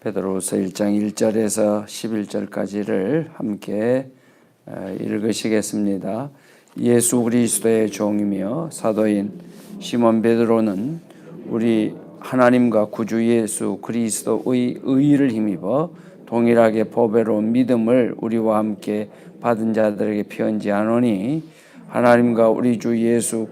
베드로후서 1장 1절에서 11절까지를 함께 읽으시겠습니다. 예수 그리스도의 종이며 사도인 시몬 베드로는 우리 하나님과 구주 예수 그리스도의 의를 힘입어 동일하게 보배로운 믿음을 우리와 함께 받은 자들에게 편지하노니 하나님과 우리 주 예수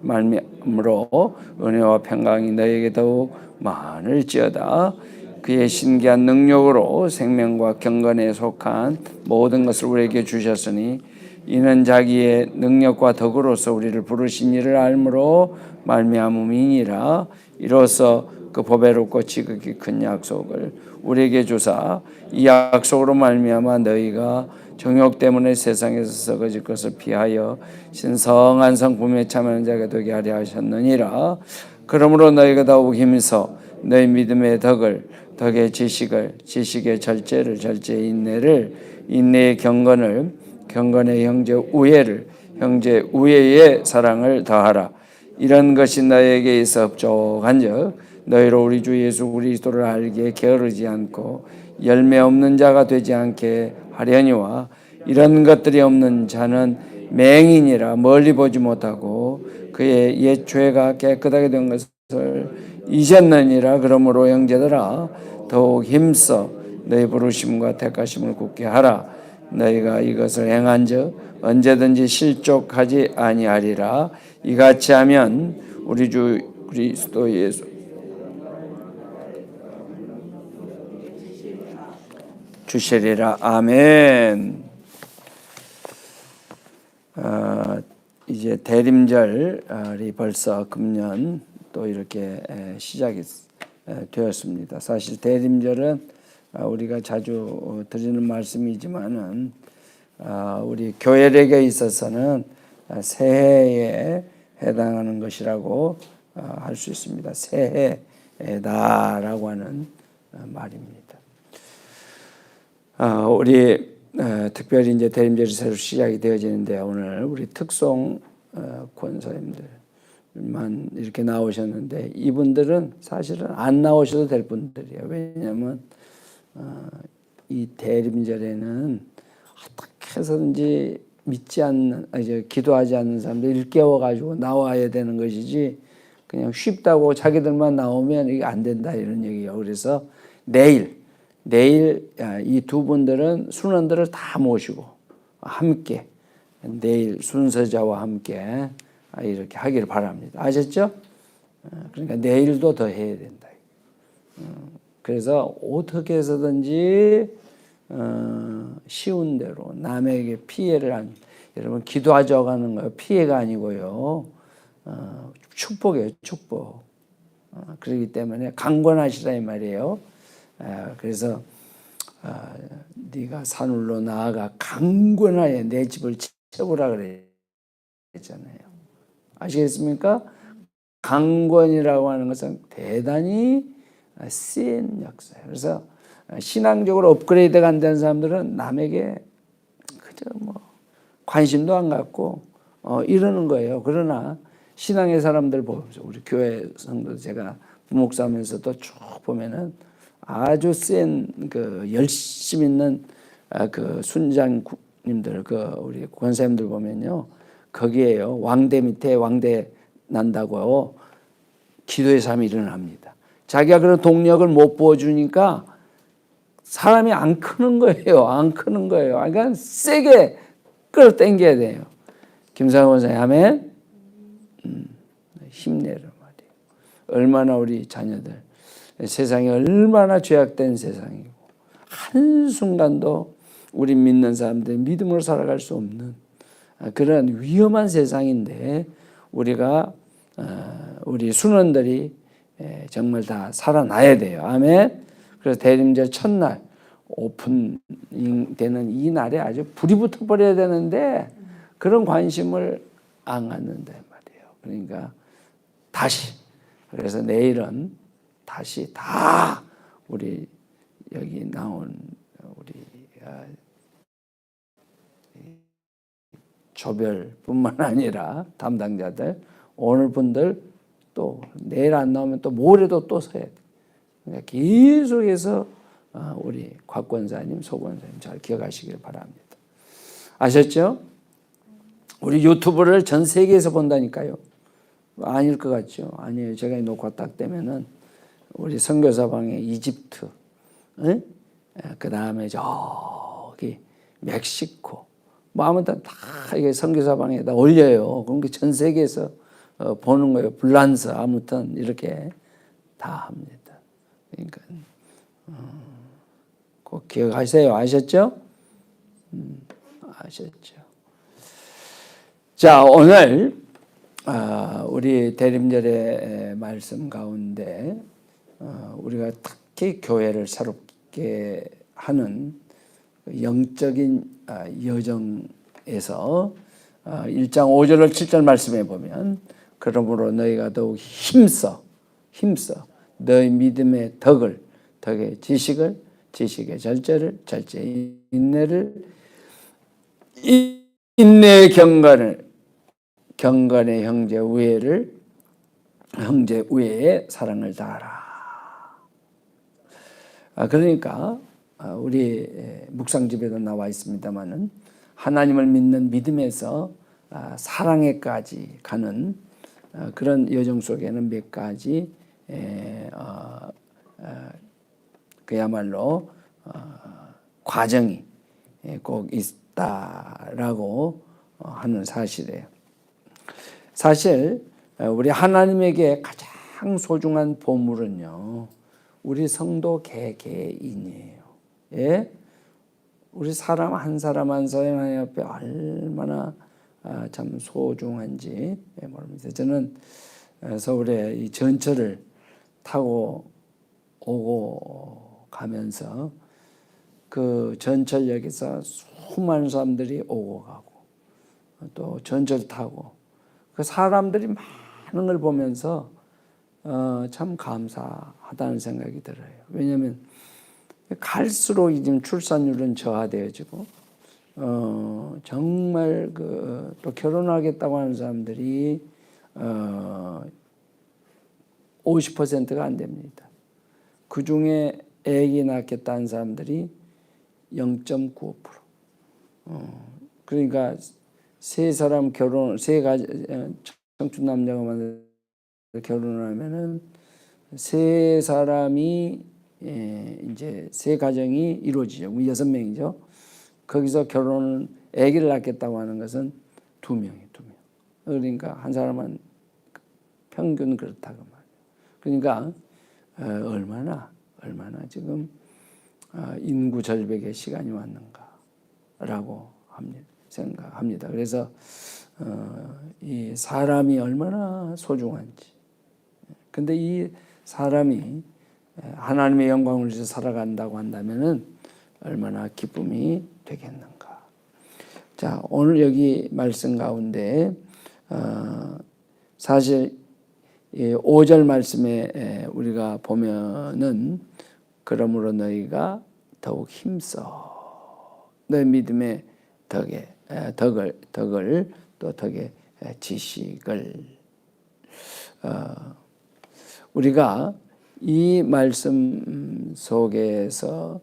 말미암으로 은혜와 평강이 너에게 더욱 많을지어다. 그의 신기한 능력으로 생명과 경건에 속한 모든 것을 우리에게 주셨으니 이는 자기의 능력과 덕으로서 우리를 부르신 이를 알므로 말미암음이니라. 이로써 그 보배롭고 지극히 큰 약속을 우리에게 주사 이 약속으로 말미암아 너희가 정욕 때문에 세상에서 썩어질 것을 피하여 신성한 성품에 참여하는 자가 되게 하려 하셨느니라. 그러므로 너희가 더욱 힘써 너희 믿음의 덕의 지식을, 지식의 절제를, 절제의 인내를, 인내의 경건을, 경건의 형제 우애를, 형제 우애의 사랑을 더하라. 이런 것이 너에게 있어 흡족한즉 너희로 우리 주 예수 그리스도를 알기에 게으르지 않고 열매 없는 자가 되지 않게 하려니와 이런 것들이 없는 자는 맹인이라 멀리 보지 못하고 그의 옛 죄가 깨끗하게 된 것을 잊었느니라. 그러므로 형제들아 더욱 힘써 너희 부르심과 택하심을 굳게 하라. 너희가 이것을 행한즉 언제든지 실족하지 아니하리라. 이같이 하면 우리 주 그리스도 예수 주시리라. 아멘. 이제 대림절이 벌써 금년 또 이렇게 시작이 되었습니다. 사실 대림절은 우리가 자주 드리는 말씀이지만은 우리 교회력에 있어서는 새해에 해당하는 것이라고 할 수 있습니다. 새해다라고 하는 말입니다. 우리 특별히 이제 대림절이 새로 시작이 되어지는데 오늘 우리 특송 권사님들만 이렇게 나오셨는데 이분들은 사실은 안 나오셔도 될 분들이에요. 왜냐하면 이 대림절에는 어떻게 해서든지 믿지 않는, 기도하지 않는 사람들 일깨워가지고 나와야 되는 것이지 그냥 쉽다고 자기들만 나오면 이게 안 된다 이런 얘기예요. 그래서 내일 이 두 분들은 순원들을 다 모시고 함께 내일 순서자와 함께 이렇게 하기를 바랍니다. 아셨죠? 그러니까 내일도 더 해야 된다. 그래서 어떻게 해서든지 쉬운 대로 남에게 피해를 안, 여러분 기도하자고 하는 거예요. 피해가 아니고요. 축복이에요. 축복. 그렇기 때문에 강권하시라 이 말이에요. 그래서 네가 산울로 나아가 강권하여 내 집을 채우라 그랬잖아요. 아시겠습니까? 강권이라고 하는 것은 대단히 센 역사예요. 그래서 신앙적으로 업그레이드가 안 되는 사람들은 남에게 그저 관심도 안 갖고 이러는 거예요. 그러나 신앙의 사람들 보십시오. 우리 교회 성도 제가 부목사하면서도 쭉 보면은 아주 센 그 열심 있는 그 순장님들, 우리 권사님들 보면요, 거기에요 왕대 밑에 왕대 난다고 기도의 삶이 일어납니다. 자기가 그런 동력을 못 보여주니까 사람이 안 크는 거예요. 안 크는 거예요. 그러니까 세게 끌어당겨야 돼요. 김상호 권사님, 아멘. 힘내라 말이에요. 얼마나 우리 자녀들 세상이 얼마나 죄악된 세상이고 한순간도 우리 믿는 사람들 믿음으로 살아갈 수 없는 그런 위험한 세상인데 우리가 우리 순원들이 정말 다 살아나야 돼요. 아멘. 그래서 대림절 첫날 오픈되는 이 날에 아주 불이 붙어버려야 되는데 그런 관심을 안 갖는다 말이에요. 그러니까 그래서 내일은 다시 다 우리 여기 나온 우리 조별뿐만 아니라 담당자들 오늘 분들 또 내일 안 나오면 또 모레도 또 서야 돼. 그러니까 계속해서 우리 곽 권사님, 소 권사님 잘 기억하시길 바랍니다. 아셨죠? 우리 유튜브를 전 세계에서 본다니까요. 아닐 것 같죠? 아니에요. 제가 이 녹화 딱 되면은 우리 선교사방에 이집트, 그 다음에 저기 멕시코, 뭐 아무튼 다 이게 선교사방에다 올려요. 그런 게 전 세계에서 보는 거예요. 불란서 아무튼 이렇게 다 합니다. 그러니까 꼭 기억하세요. 아셨죠? 아셨죠? 자, 오늘 우리 대림절의 말씀 가운데 우리가 특히 교회를 새롭게 하는 영적인 여정에서 1장 5절을 7절 말씀해 보면 그러므로 너희가 더욱 힘써 너희 믿음의 덕을, 덕의 지식을, 지식의 절제를, 절제의 인내를, 인내의 경건을, 경건의 형제 우애를, 형제 우애의 사랑을 다하라. 그러니까 우리 묵상집에도 나와 있습니다마는 하나님을 믿는 믿음에서 사랑에까지 가는 그런 여정 속에는 몇 가지 그야말로 과정이 꼭 있다라고 하는 사실이에요. 사실 우리 하나님에게 가장 소중한 보물은요, 우리 성도 개개인이에요. 예? 우리 사람 한 사람 한 사람 옆에 얼마나 참 소중한지 모릅니다. 저는 서울에 이 전철을 타고 오고 가면서 그 전철역에서 수많은 사람들이 오고 가고 또 전철 타고 그 사람들이 많은 걸 보면서 참 감사하다는 생각이 들어요. 왜냐하면 갈수록 지금 출산율은 저하되어지고 정말 또 결혼하겠다고 하는 사람들이 50%가 안 됩니다. 그 중에 아기 낳겠다는 사람들이 0.95%. 그러니까 세 사람 청춘 남녀가 만나 결혼을 하면은 세 사람이 이제 세 가정이 이루어지죠. 6명이죠. 거기서 결혼을 아기를 낳겠다고 하는 것은 2명이에요. 2명. 그러니까 한 사람은 평균 그렇다고 말이에요. 그러니까 얼마나 지금 인구 절벽의 시간이 왔는가라고 생각합니다. 그래서 이 사람이 얼마나 소중한지. 근데 이 사람이 하나님의 영광을 위해서 살아간다고 한다면은 얼마나 기쁨이 되겠는가. 자, 오늘 여기 말씀 가운데 사실 5절 말씀에 우리가 보면은 그러므로 너희가 더욱 힘써 너희 믿음의 덕을 또 덕의 지식을 우리가 이 말씀 속에서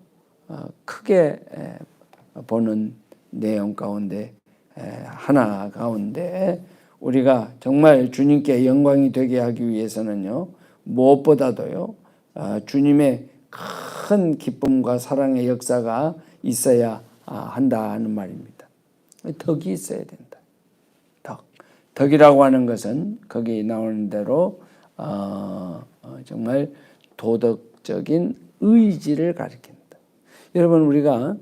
크게 보는 내용 가운데 하나 가운데 우리가 정말 주님께 영광이 되게 하기 위해서는요, 무엇보다도요, 주님의 큰 기쁨과 사랑의 역사가 있어야 한다는 말입니다. 덕이 있어야 된다. 덕이라고 하는 것은 거기 나오는 대로 정말 도덕적인 의지를 가리킨다. 여러분, 우리가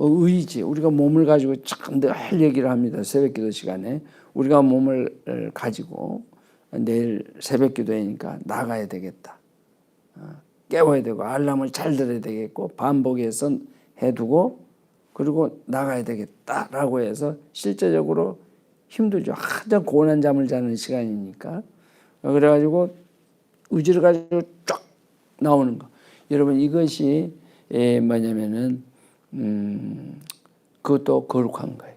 의지, 우리가 몸을 가지고 참 늘 얘기를 합니다. 새벽기도 시간에 우리가 몸을 가지고 내일 새벽기도회니까 나가야 되겠다. 깨워야 되고 알람을 잘 들어야 되겠고 반복해서 해두고 그리고 나가야 되겠다라고 해서 실제적으로 힘들죠. 한참 고난 잠을 자는 시간이니까. 그래가지고 의지를 가지고 쫙 나오는 거. 여러분, 이것이 뭐냐면은 그것도 거룩한 거예요.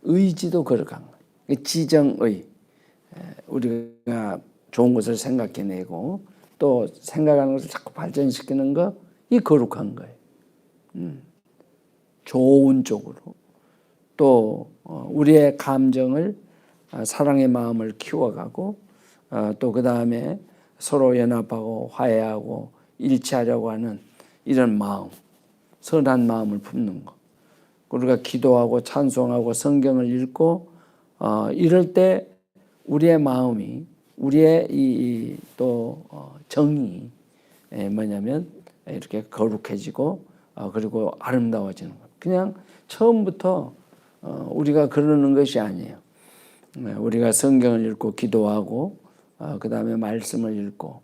의지도 거룩한 거예요. 지정의, 우리가 좋은 것을 생각해내고 또 생각하는 것을 자꾸 발전시키는 거, 이 거룩한 거예요. 좋은 쪽으로. 또 우리의 감정을, 사랑의 마음을 키워가고, 또 그 다음에 서로 연합하고 화해하고 일치하려고 하는 이런 마음, 선한 마음을 품는 것. 우리가 기도하고 찬송하고 성경을 읽고 이럴 때 우리의 마음이, 우리의 또 정이 뭐냐면 이렇게 거룩해지고 그리고 아름다워지는 것. 그냥 처음부터 우리가 그러는 것이 아니에요. 우리가 성경을 읽고 기도하고 그 다음에 말씀을 읽고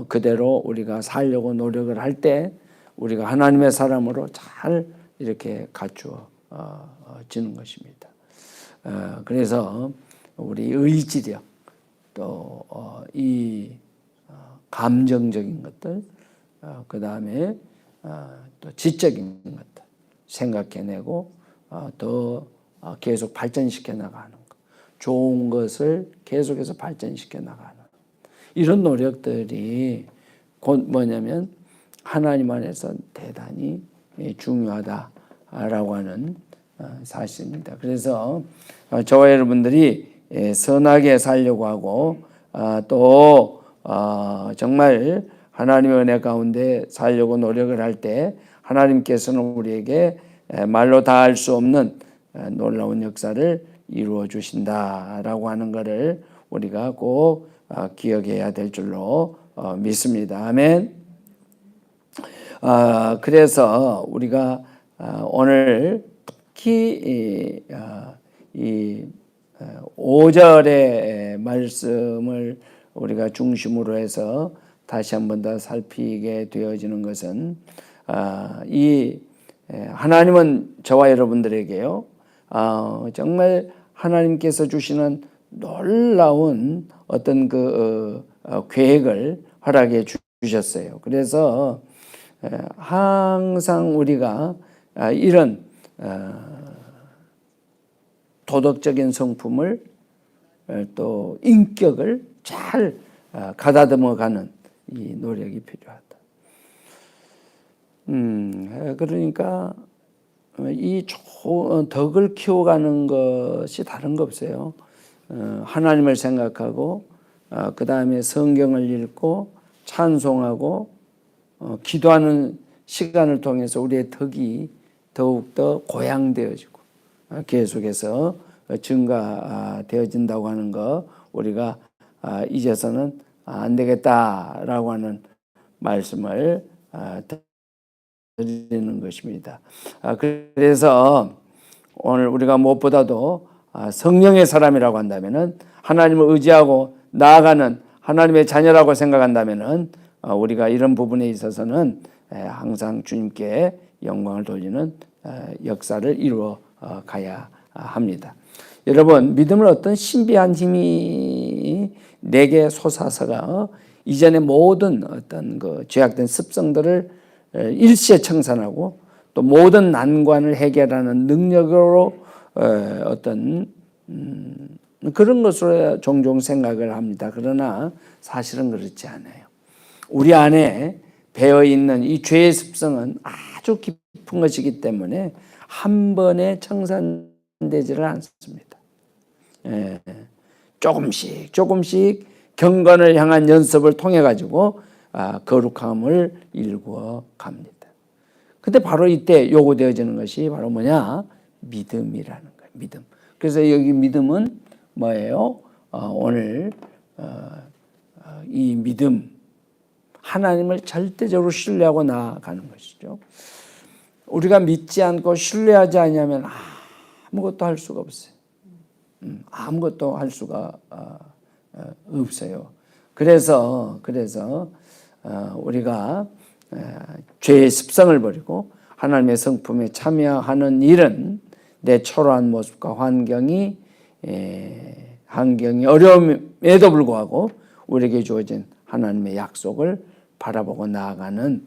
그대로 우리가 살려고 노력을 할 때 우리가 하나님의 사람으로 잘 이렇게 갖추어지는 것입니다. 그래서 우리 의지력, 또 이 감정적인 것들, 그 다음에 또 지적인 것들 생각해내고 더 계속 발전시켜 나가는 것, 좋은 것을 계속해서 발전시켜 나가는 이런 노력들이 곧 뭐냐면 하나님 안에서 대단히 중요하다라고 하는 사실입니다. 그래서 저와 여러분들이 선하게 살려고 하고 또 정말 하나님의 은혜 가운데 살려고 노력을 할 때 하나님께서는 우리에게 말로 다 할 수 없는 놀라운 역사를 이루어 주신다라고 하는 것을 우리가 꼭 기억해야 될 줄로 믿습니다. 아멘. 그래서 우리가 오늘 특히 이 5절의 말씀을 우리가 중심으로 해서 다시 한 번 더 살피게 되어지는 것은 이 하나님은 저와 여러분들에게요 정말 하나님께서 주시는 놀라운 어떤 그 계획을 허락해 주셨어요. 그래서 항상 우리가 이런 도덕적인 성품을 또 인격을 잘 가다듬어가는 이 노력이 필요하다. 그러니까 이 덕을 키워가는 것이 다른 거 없어요. 하나님을 생각하고 그 다음에 성경을 읽고 찬송하고 기도하는 시간을 통해서 우리의 덕이 더욱더 고양되어지고 계속해서 증가되어진다고 하는 거 우리가 이제서는 안 되겠다라고 하는 말씀을 드리는 것입니다. 그래서 오늘 우리가 무엇보다도 성령의 사람이라고 한다면은 하나님을 의지하고 나아가는 하나님의 자녀라고 생각한다면은 우리가 이런 부분에 있어서는 항상 주님께 영광을 돌리는 역사를 이루어 가야 합니다. 여러분, 믿음을 어떤 신비한 힘이 내게 솟아서가 이전의 모든 어떤 그 죄악된 습성들을 일시에 청산하고 또 모든 난관을 해결하는 능력으로 어떤 그런 것으로 종종 생각을 합니다. 그러나 사실은 그렇지 않아요. 우리 안에 배어있는 이 죄의 습성은 아주 깊은 것이기 때문에 한 번에 청산되지를 않습니다. 조금씩 경건을 향한 연습을 통해 가지고 거룩함을 일구어 갑니다. 근데 바로 이때 요구되어지는 것이 바로 뭐냐? 믿음이라는 거예요. 믿음. 그래서 여기 믿음은 뭐예요? 오늘 이 믿음, 하나님을 절대적으로 신뢰하고 나아가는 것이죠. 우리가 믿지 않고 신뢰하지 않으면 아무것도 할 수가 없어요. 아무것도 할 수가 없어요. 그래서 우리가 죄의 습성을 버리고 하나님의 성품에 참여하는 일은 내 초라한 모습과 환경이 어려움에도 불구하고 우리에게 주어진 하나님의 약속을 바라보고 나아가는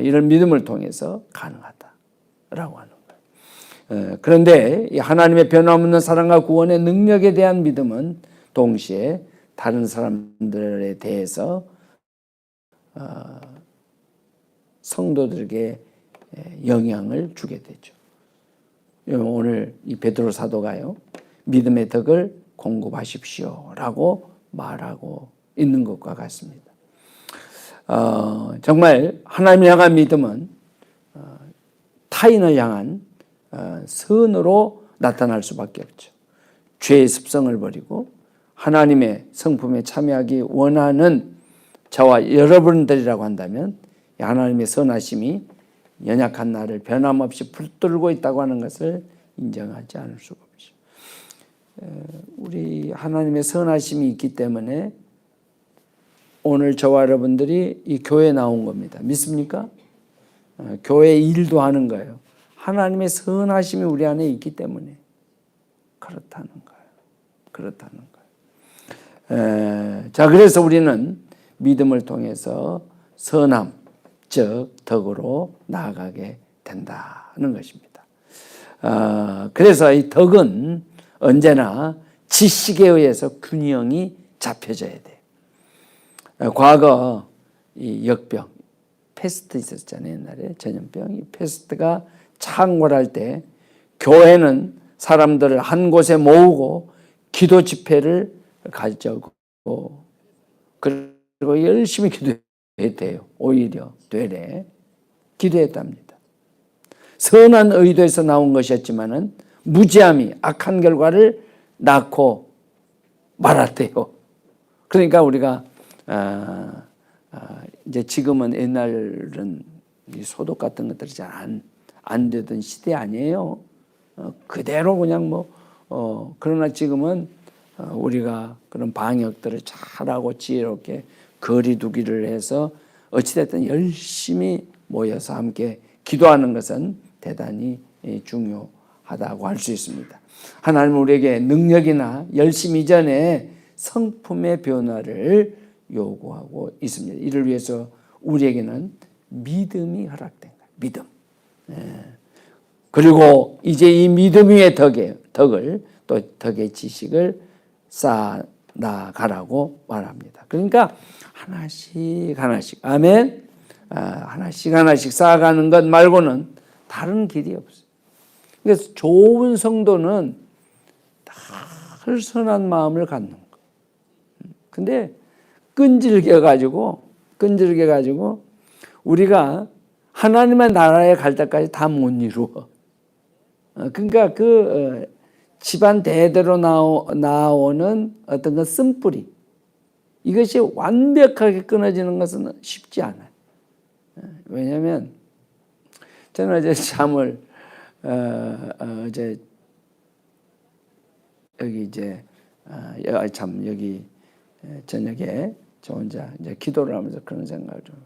이런 믿음을 통해서 가능하다라고 하는 거예요. 그런데 이 하나님의 변함없는 사랑과 구원의 능력에 대한 믿음은 동시에 다른 사람들에 대해서 성도들에게 영향을 주게 되죠. 오늘 이 베드로 사도가요, 믿음의 덕을 공급하십시오라고 말하고 있는 것과 같습니다. 정말 하나님을 향한 믿음은 타인을 향한 선으로 나타날 수밖에 없죠. 죄의 습성을 버리고 하나님의 성품에 참여하기 원하는 저와 여러분들이라고 한다면 하나님의 선하심이 연약한 나를 변함없이 붙들고 있다고 하는 것을 인정하지 않을 수가 없죠. 우리 하나님의 선하심이 있기 때문에 오늘 저와 여러분들이 이 교회에 나온 겁니다. 믿습니까? 교회 일도 하는 거예요. 하나님의 선하심이 우리 안에 있기 때문에 그렇다는 거예요. 자, 그래서 우리는 믿음을 통해서 선함, 즉 덕으로 나아가게 된다는 것입니다. 그래서 이 덕은 언제나 지식에 의해서 균형이 잡혀져야 돼요. 과거 이 역병, 패스트 있었잖아요. 옛날에 전염병. 이 패스트가 창궐할 때 교회는 사람들을 한 곳에 모으고 기도 집회를 가지고 그리고 열심히 기도했대요. 오히려 되레 기도했답니다. 선한 의도에서 나온 것이었지만은 무지함이 악한 결과를 낳고 말았대요. 그러니까 우리가 이제 지금은 옛날은 소독 같은 것들이 잘 안 되던 시대 아니에요. 그대로 그냥 그러나 지금은 우리가 그런 방역들을 잘하고 지혜롭게 거리 두기를 해서 어찌됐든 열심히 모여서 함께 기도하는 것은 대단히 중요하다고 할 수 있습니다. 하나님은 우리에게 능력이나 열심 이전에 성품의 변화를 요구하고 있습니다. 이를 위해서 우리에게는 믿음이 허락된 거예요. 믿음. 그리고 이제 이 믿음 위의 덕을 또 덕의 지식을 쌓아 나가라고 말합니다. 그러니까 하나씩 아멘. 하나씩 쌓아가는 것 말고는 다른 길이 없어요. 그래서 좋은 성도는 늘 선한 마음을 갖는 거. 근데 끈질겨 가지고 우리가 하나님의 나라에 갈 때까지 다 못 이루어. 그러니까 집안 대대로 나오는 어떤 그 쓴뿌리, 이것이 완벽하게 끊어지는 것은 쉽지 않아요. 왜냐하면 저는 어제 잠을 어제 여기 여기 저녁에 저 혼자 이제 기도를 하면서 그런 생각을 좀,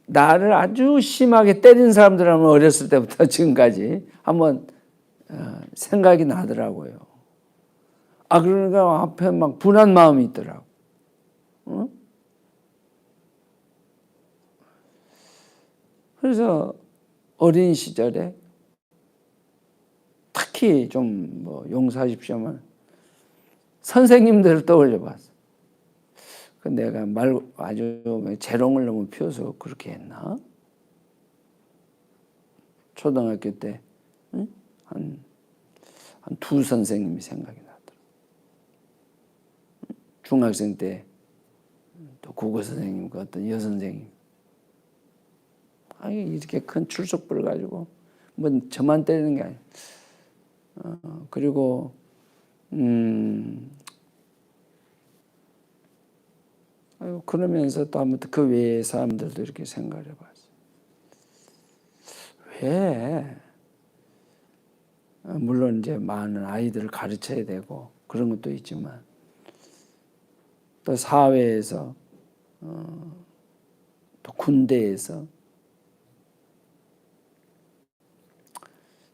나를 아주 심하게 때린 사람들 하면 어렸을 때부터 지금까지 한번 생각이 나더라고요. 그러니까 앞에 막 분한 마음이 있더라고. 그래서 어린 시절에 특히 좀 용서하십시오만 선생님들을 떠올려 봤어. 내가 아주 재롱을 너무 피워서 그렇게 했나? 초등학교 때 한 두 선생님이 생각이 나더라. 중학생 때 또 국어 선생님과 어떤 여선생님. 이렇게 큰 출석부를 가지고 저만 때리는 게 아니야. 그리고 그러면서 또 아무튼 그 외의 사람들도 이렇게 생각을 해봤어요. 왜? 물론 이제 많은 아이들을 가르쳐야 되고 그런 것도 있지만 또 사회에서 또 군대에서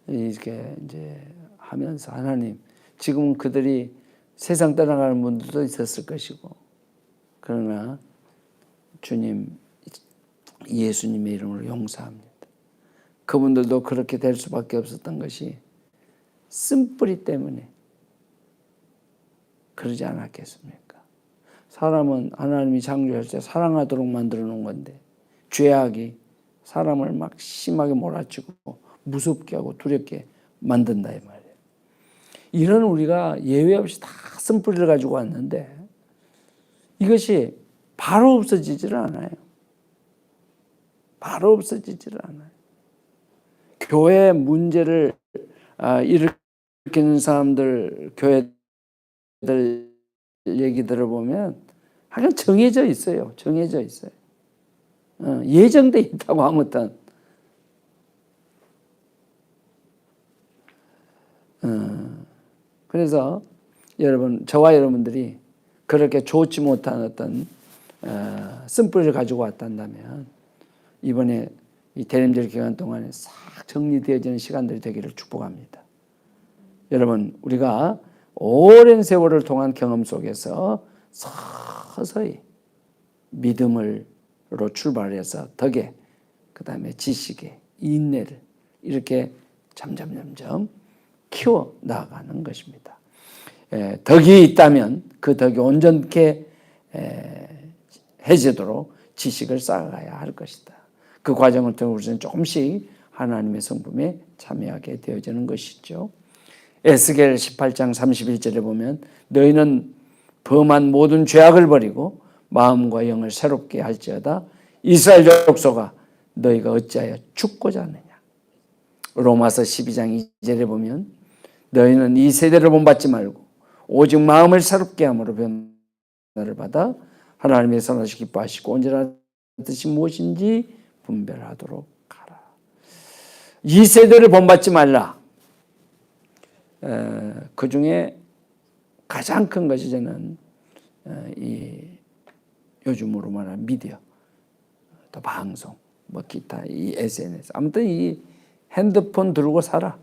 이렇게 이제 하면서 하나님, 지금은 그들이 세상 떠나가는 분들도 있었을 것이고, 그러나 주님, 예수님의 이름으로 용서합니다. 그분들도 그렇게 될 수밖에 없었던 것이 쓴뿌리 때문에 그러지 않았겠습니까? 사람은 하나님이 창조할 때 사랑하도록 만들어 놓은 건데 죄악이 사람을 막 심하게 몰아치고 무섭게 하고 두렵게 만든다 이 말이에요. 이런 우리가 예외 없이 다 쓴뿌리를 가지고 왔는데 이것이 바로 없어지질 않아요. 바로 없어지질 않아요. 교회 문제를 일으키는 사람들, 교회들 얘기 들어보면 하여간 정해져 있어요. 정해져 있어요. 예정돼 있다고 아무튼. 그래서 여러분, 저와 여러분들이 그렇게 좋지 못한 어떤 쓴뿌리를 가지고 왔단다면 이번에 이 대림절 기간 동안에 싹 정리되어지는 시간들이 되기를 축복합니다. 여러분, 우리가 오랜 세월을 통한 경험 속에서 서서히 믿음으로 출발해서 덕에, 그 다음에 지식에, 인내를 이렇게 점점 키워 나아가는 것입니다. 덕이 있다면 그 덕이 온전케 해지도록 지식을 쌓아가야 할 것이다. 그 과정을 통해 우리는 조금씩 하나님의 성품에 참여하게 되어지는 것이죠. 에스겔 18장 31절에 보면 너희는 범한 모든 죄악을 버리고 마음과 영을 새롭게 할지어다. 이스라엘 족속아 너희가 어찌하여 죽고자 하느냐. 로마서 12장 2절에 보면 너희는 이 세대를 본받지 말고 오직 마음을 새롭게 함으로 변화를 받아 하나님의 선하시 기뻐하시고 온전한 뜻이 무엇인지 분별하도록 하라. 이 세대를 본받지 말라. 그 중에 가장 큰 것이 저는 이 요즘으로 말하는 미디어, 또 방송, 뭐 기타, 이 SNS, 아무튼 이 핸드폰 들고 살아.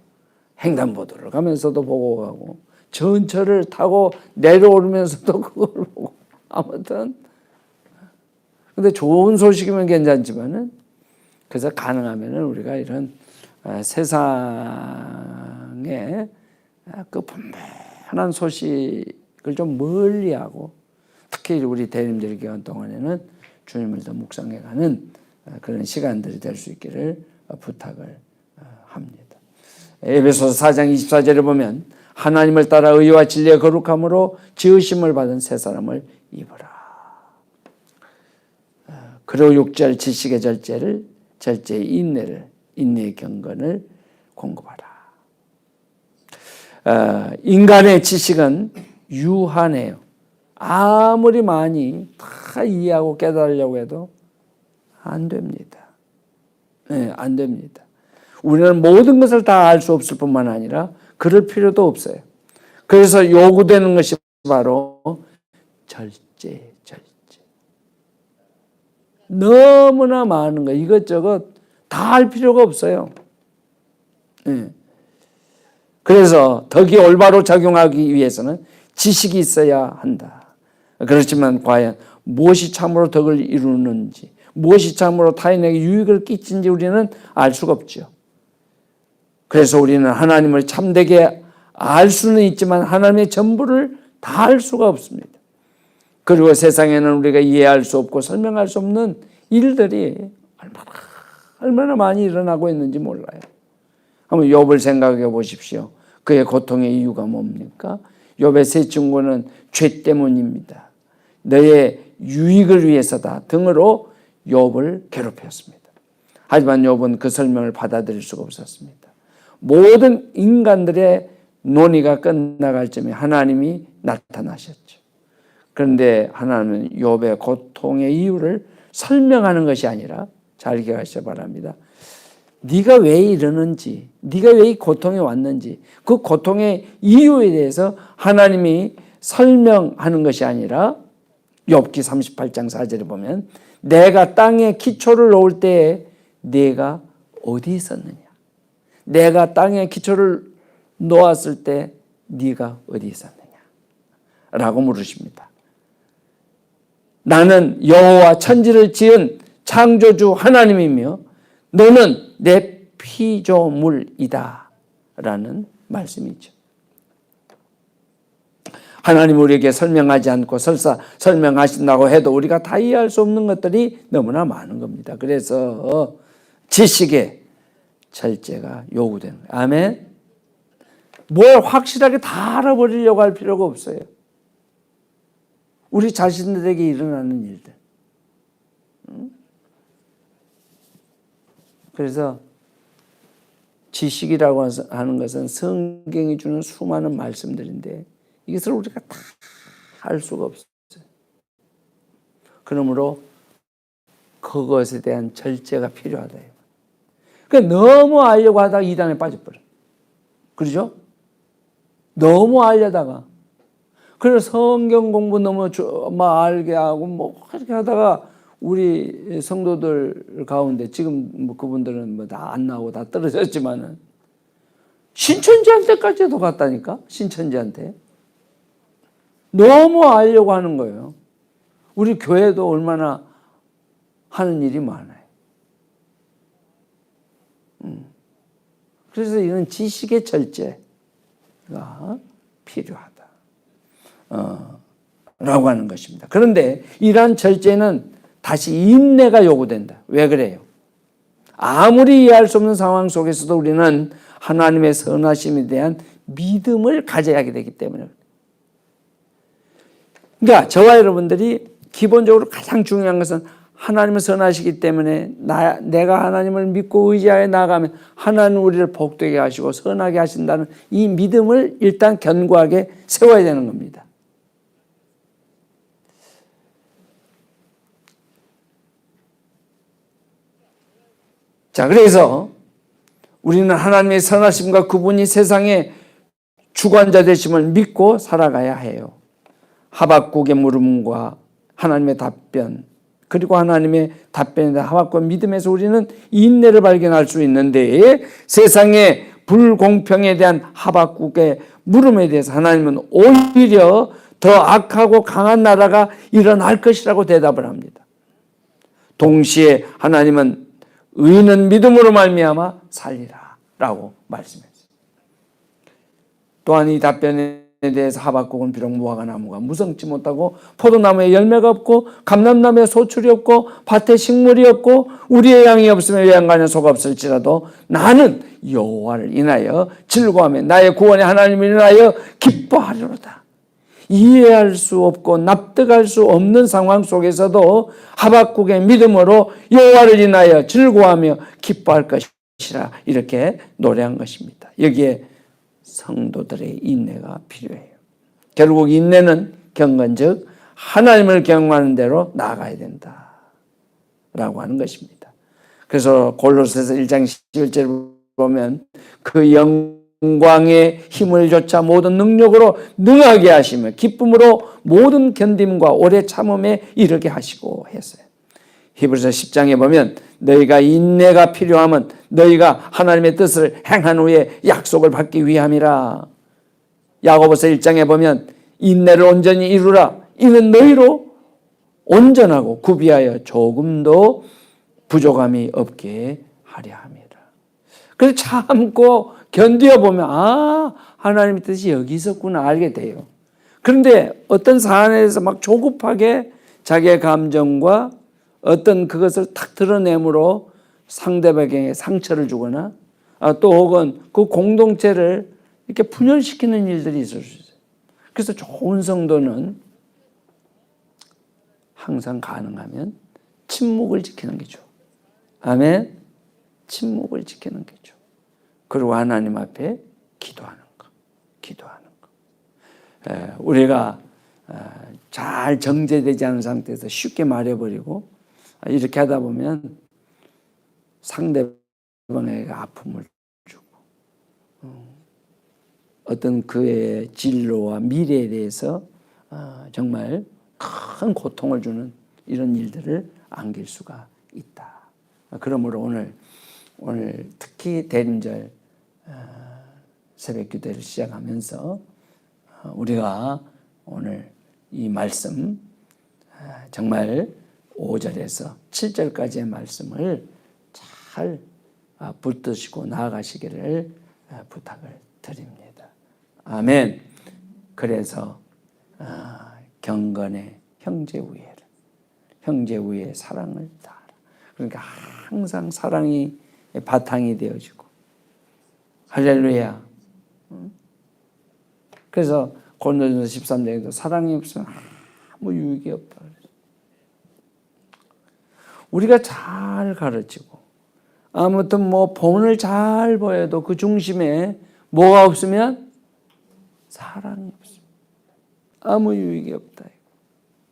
횡단보도를 가면서도 보고 가고 전철을 타고 내려오면서도 그걸 보고 아무튼 근데 좋은 소식이면 괜찮지만은 그래서 가능하면은 우리가 이런 세상에 그 분명한 소식을 좀 멀리하고 특히 우리 대림절 기간 동안에는 주님을 더 묵상해가는 그런 시간들이 될 수 있기를 부탁을 합니다. 에베소서 4장 24절에 보면 하나님을 따라 의와 진리의 거룩함으로 지으심을 받은 새 사람을 입으라. 그리고 6절 지식의 절제의 인내를 인내의 경건을 공급하라. 인간의 지식은 유한해요. 아무리 많이 다 이해하고 깨달으려고 해도 안 됩니다. 네, 안 됩니다. 우리는 모든 것을 다 알 수 없을 뿐만 아니라 그럴 필요도 없어요. 그래서 요구되는 것이 바로 절제. 너무나 많은 거 이것저것 다 할 필요가 없어요. 네. 그래서 덕이 올바로 작용하기 위해서는 지식이 있어야 한다. 그렇지만 과연 무엇이 참으로 덕을 이루는지 무엇이 참으로 타인에게 유익을 끼친지 우리는 알 수가 없죠. 그래서 우리는 하나님을 참되게 알 수는 있지만 하나님의 전부를 다 알 수가 없습니다. 그리고 세상에는 우리가 이해할 수 없고 설명할 수 없는 일들이 얼마나 많이 일어나고 있는지 몰라요. 한번 욥을 생각해 보십시오. 그의 고통의 이유가 뭡니까? 욥의 세 친구는 죄 때문입니다. 너의 유익을 위해서다 등으로 욥을 괴롭혔습니다. 하지만 욥은 그 설명을 받아들일 수가 없었습니다. 모든 인간들의 논의가 끝나갈 쯤에 하나님이 나타나셨죠. 그런데 하나님은 욥의 고통의 이유를 설명하는 것이 아니라 잘 기억하시기 바랍니다. 네가 왜 이러는지, 네가 왜 이 고통에 왔는지 그 고통의 이유에 대해서 하나님이 설명하는 것이 아니라 욥기 38장 4절에 보면 내가 땅에 기초를 놓을 때에 네가 어디 있었느냐? 내가 땅에 기초를 놓았을 때 네가 어디 있었느냐? 라고 물으십니다. 나는 여호와 천지를 지은 창조주 하나님이며 너는 내 피조물이다 라는 말씀이죠. 하나님 우리에게 설명하지 않고 설사 설명하신다고 해도 우리가 다 이해할 수 없는 것들이 너무나 많은 겁니다. 그래서 지식의 철저가 요구되는 거예요. 아멘. 뭘 확실하게 다 알아버리려고 할 필요가 없어요. 우리 자신들에게 일어나는 일들. 그래서 지식이라고 하는 것은 성경이 주는 수많은 말씀들인데 이것을 우리가 다 알 수가 없어요. 그러므로 그것에 대한 절제가 필요하다. 그러니까 너무 알려고 하다가 이단에 빠져버려. 그러죠? 너무 알려다가. 그래서 성경 공부 너무 알게 하고 뭐 그렇게 하다가 우리 성도들 가운데 지금 뭐 그분들은 뭐 다 안 나오고 다 떨어졌지만은 신천지한테까지도 갔다니까. 신천지한테. 너무 알려고 하는 거예요. 우리 교회도 얼마나 하는 일이 많아요. 그래서 이런 지식의 절제가 필요하다. 라고 하는 것입니다. 그런데 이러한 절제는 다시 인내가 요구된다. 왜 그래요? 아무리 이해할 수 없는 상황 속에서도 우리는 하나님의 선하심에 대한 믿음을 가져야 하게 되기 때문에. 그러니까 저와 여러분들이 기본적으로 가장 중요한 것은 하나님은 선하시기 때문에 내가 하나님을 믿고 의지하여 나아가면 하나님 우리를 복되게 하시고 선하게 하신다는 이 믿음을 일단 견고하게 세워야 되는 겁니다. 자, 그래서 우리는 하나님의 선하심과 그분이 세상의 주관자 되심을 믿고 살아가야 해요. 하박국의 물음과 하나님의 답변, 그리고 하나님의 답변에 대한 하박국의 믿음에서 우리는 인내를 발견할 수 있는데 세상의 불공평에 대한 하박국의 물음에 대해서 하나님은 오히려 더 악하고 강한 나라가 일어날 것이라고 대답을 합니다. 동시에 하나님은 의인은 믿음으로 말미암아 살리라 라고 말씀했어요. 또한 이 답변에 대해서 하박국은 비록 무화과 나무가 무성치 못하고 포도나무에 열매가 없고 감람나무에 소출이 없고 밭에 식물이 없고 우리의 양이 없으면 외양간에 소가 없을지라도 나는 여호와를 인하여 즐거워하며 나의 구원의 하나님을 인하여 기뻐하리로다. 이해할 수 없고 납득할 수 없는 상황 속에서도 하박국의 믿음으로 여호와를 인하여 즐거워하며 기뻐할 것이라 이렇게 노래한 것입니다. 여기에 성도들의 인내가 필요해요. 결국 인내는 경건즉 하나님을 경외하는 대로 나아가야 된다라고 하는 것입니다. 그래서 골로새서 1장 11절을 보면 그 영광의 힘을 조차 모든 능력으로 능하게 하시며 기쁨으로 모든 견딤과 오래 참음에 이르게 하시고 했어요. 히브리서 10장에 보면 너희가 인내가 필요하면 너희가 하나님의 뜻을 행한 후에 약속을 받기 위함이라. 야고보서 1장에 보면 인내를 온전히 이루라. 이는 너희로 온전하고 구비하여 조금도 부족함이 없게 하려 함이라. 그래서 참고 견뎌 보면 하나님의 뜻이 여기 있었구나 알게 돼요. 그런데 어떤 사안에서 막 조급하게 자기의 감정과 어떤 그것을 탁 드러내므로 상대방에게 상처를 주거나 또 혹은 그 공동체를 이렇게 분열시키는 일들이 있을 수 있어요. 그래서 좋은 성도는 항상 가능하면 침묵을 지키는 게 좋아. 아멘. 침묵을 지키는 게 좋아. 그리고 하나님 앞에 기도하는 거. 우리가 잘 정제되지 않은 상태에서 쉽게 말해버리고 이렇게 하다 보면 상대방에게 아픔을 주고 어떤 그의 진로와 미래에 대해서 정말 큰 고통을 주는 이런 일들을 안길 수가 있다. 그러므로 오늘 특히 대림절 새벽 기도를 시작하면서 우리가 오늘 이 말씀 정말 5절에서 7절까지의 말씀을 잘 붙드시고 나아가시기를 부탁을 드립니다. 아멘. 그래서 경건의 형제 우애를, 형제 우애의 사랑을 다하라. 그러니까 항상 사랑이 바탕이 되어지고, 할렐루야. 그래서 고린도전서 13장에도 사랑이 없으면 아무 유익이 없다. 우리가 잘 가르치고 아무튼 뭐 본을 잘 보여도 그 중심에 뭐가 없으면 사랑이 없습니다. 아무 유익이 없다.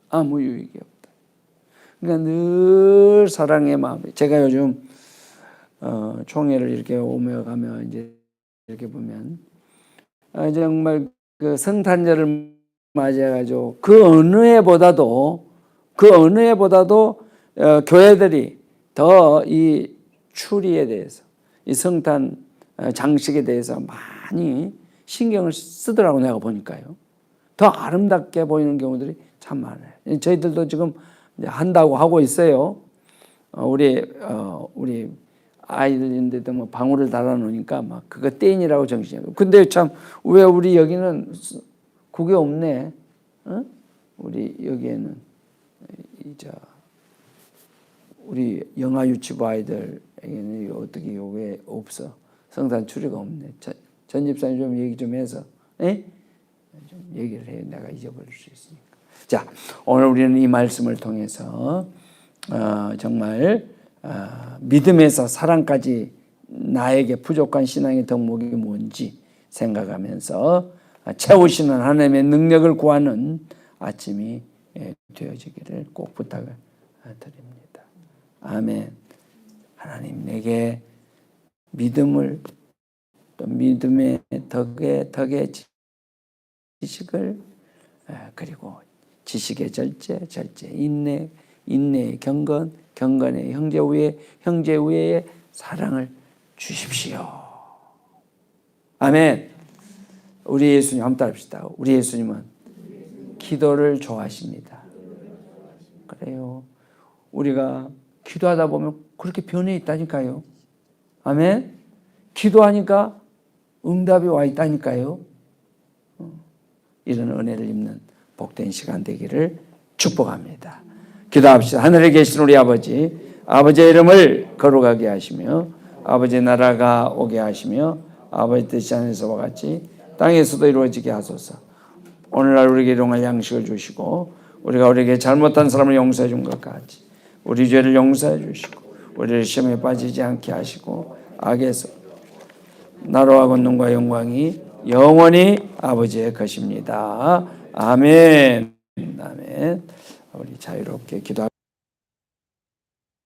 아무 유익이 없다. 그러니까 늘 사랑의 마음. 제가 요즘 총회를 이렇게 오며 가며 이제 이렇게 보면 정말 그 성탄절을 맞이해가지고 그 어느 해보다도 교회들이 더 이 추리에 대해서, 이 성탄 장식에 대해서 많이 신경을 쓰더라고, 내가 보니까요. 더 아름답게 보이는 경우들이 참 많아요. 저희들도 지금 한다고 하고 있어요. 우리 아이들인데도 뭐 방울을 달아놓으니까 막 그거 땡이라고 정신이고. 근데 참 왜 우리 여기는 그게 없네? 어? 우리 여기에는 우리 영아 유치부 아이들에게는 어떻게 왜 없어? 성탄 추리가 없네. 전 집사님 좀 얘기 좀 해서, 좀 얘기를 해. 내가 잊어버릴 수 있으니까. 자, 오늘 우리는 이 말씀을 통해서 정말 믿음에서 사랑까지 나에게 부족한 신앙의 덕목이 뭔지 생각하면서 채우시는 하나님의 능력을 구하는 아침이 되어지기를 꼭 부탁을 드립니다. 아멘. 하나님, 내게 믿음을, 또 믿음의 덕의 지식을, 그리고 지식의 절제, 인내의 경건의 형제 우애의 사랑을 주십시오. 아멘. 우리 예수님 한번 따라합시다. 우리 예수님은 기도를 좋아하십니다. 그래요. 우리가 기도하다 보면 그렇게 변해 있다니까요. 아멘. 기도하니까 응답이 와 있다니까요. 이런 은혜를 입는 복된 시간 되기를 축복합니다. 기도합시다. 하늘에 계신 우리 아버지의 이름을 거룩하게 하시며 아버지의 나라가 오게 하시며 아버지 뜻이 하늘에서와 같이 땅에서도 이루어지게 하소서. 오늘날 우리에게 일용할 양식을 주시고 우리가 우리에게 잘못한 사람을 용서해 준 것 같이 우리 죄를 용서해 주시고 우리를 시험에 빠지지 않게 하시고 악에서 나라와 권능과 영광이 영원히 아버지의 것입니다. 아멘. 우리 자유롭게 기도합시다.